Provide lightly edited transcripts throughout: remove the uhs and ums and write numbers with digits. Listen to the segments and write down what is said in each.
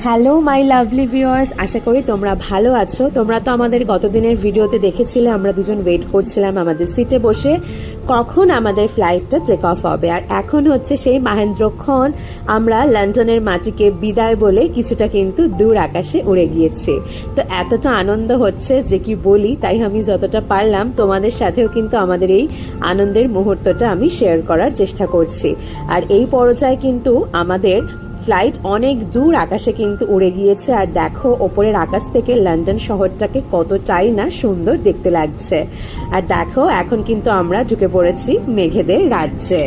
Hello my lovely viewers, আশা করি তোমরা ভালো আছো। তোমরা তো আমাদের গতদিনের ভিডিওতে দেখেছিলে আমরা দুজন ওয়েট করছিলাম আমাদের সিটে বসে কখন আমাদের ফ্লাইটটা টেক অফ হবে। আর এখন হচ্ছে সেই মহেন্দ্রক্ষণ আমরা লন্ডনের মাটিকে বিদায় বলে কিছুটা কিন্তু দূর আকাশে উড়ে গিয়েছি। তো এতটা আনন্দ হচ্ছে যে কি বলি, তাই আমি যতটা পারলাম তোমাদের সাথেও কিন্তু আমাদের এই আনন্দের মুহূর্তটা আমি শেয়ার করার চেষ্টা করছি। আর এই পর্যায়ে কিন্তু আমাদের ফ্লাইট অনেক দূর আকাশে কিন্তু উড়ে গিয়েছে। আর দেখো ওপরের আকাশ থেকে লন্ডন শহরটাকে কতটাই না সুন্দর দেখতে লাগছে। আর দেখো এখন কিন্তু আমরা ঢুকে পড়েছি মেঘেদের রাজ্যে।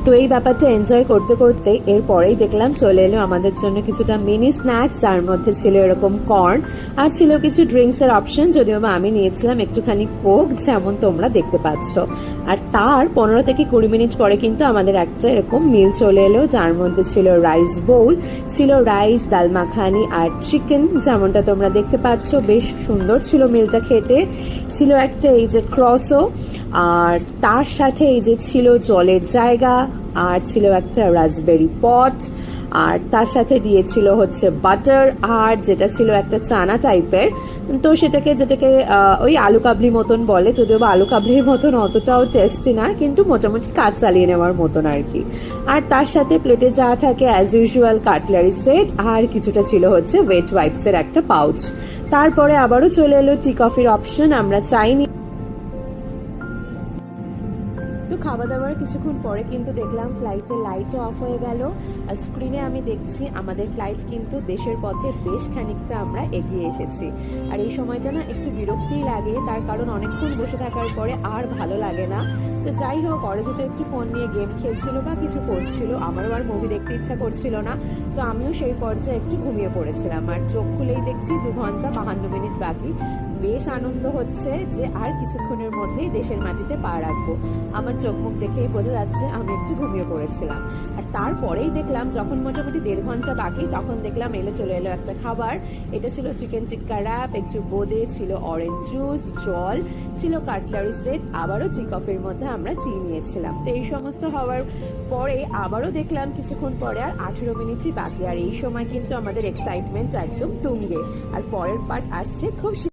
তো এই ব্যাপারটা এনজয় করতে করতে এরপরেই দেখলাম চলে এলো আমাদের জন্য কিছুটা মিনি স্ন্যাক্স, যার মধ্যে ছিল এরকম কর্ন আর ছিল কিছু ড্রিঙ্কসের অপশন, যদিও বা আমি নিয়েছিলাম একটুখানি কোক, যেমন তোমরা দেখতে পাচ্ছ। আর তার 15 থেকে 20 মিনিট পরে কিন্তু আমাদের একটা এরকম মিল চলে এলো, যার মধ্যে ছিল রাইস বোল, ছিল রাইস, ডাল মাখানি আর চিকেন, যেমনটা তোমরা দেখতে পাচ্ছ। বেশ সুন্দর ছিল মিলটা খেতে। ছিল একটা এই যে ক্রসো, আর তার সাথে এই যে ছিল জলের জায়গা, আর ছিল একটা রাসবেরি পট, আর তার সাথে দিয়েছিল হচ্ছে বাটার, আর যেটা ছিল একটা চানা টাইপের। তো যেটাকে ওই আলু কাবলি মতন বলে, যদিও বা আলু কাবলির মতন অতটাও টেস্টি না, কিন্তু মোটামুটি কাজ চালিয়ে নেওয়ার মতন আর কি। আর তার সাথে প্লেটে যা থাকে অ্যাজ ইউজুয়াল কাটলারি সেট, আর কিছুটা ছিল হচ্ছে ওয়েট ওয়াইপসের একটা পাউচ। তারপরে আবারও চলে এলো টি কফির অপশন। আমরা চাইনি। তো খাওয়া দাওয়ার কিছুক্ষণ পরে কিন্তু দেখলাম ফ্লাইটের লাইটও অফ হয়ে গেল। আর স্ক্রিনে আমি দেখছি আমাদের ফ্লাইট কিন্তু দেশের পথে বেশ খানিকটা আমরা এগিয়ে এসেছি। আর এই সময়টা না একটু বিরক্তিই লাগে, তার কারণ অনেকক্ষণ বসে থাকার পরে আর ভালো লাগে না। তো যাই হোক, অরিজিৎ একটু ফোন নিয়ে গেম খেলছিল বা কিছু করছিল, আমারও আর মুভি দেখতে ইচ্ছা করছিল না। তো আমিও সেই পর্যায়ে একটু ঘুমিয়ে পড়েছিলাম। আর চোখ খুলেই দেখছি 2 ঘন্টা 52 মিনিট বাকি। বেশ আনন্দ হচ্ছে যে আর কিছুক্ষণের মধ্যেই দেশের মাটিতে পা রাখবো। আমার চোখ মুখ দেখেই বোঝা যাচ্ছে আমি একটু ঘুমিয়ে পড়েছিলাম। আর তারপরেই দেখলাম যখন মোটামুটি 1.5 ঘন্টা বাকি, তখন দেখলাম চলে এলো একটা খাবার। এটা ছিল চিকেন টিক্কা র্যাপ, একটু বোঁদে, ছিল অরেঞ্জ জুস, জল, ছিল কাটলারি সেট, আবারও টি কফির মধ্যে আমরা টি নিয়েছিলাম। তো এই সমস্ত হওয়ার পরে আবারও দেখলাম কিছুক্ষণ পরে আর 18 মিনিটই বাকি। আর এই সময় কিন্তু আমাদের এক্সাইটমেন্ট একদম তুঙ্গে। আর পরের পার্ট আসছে খুব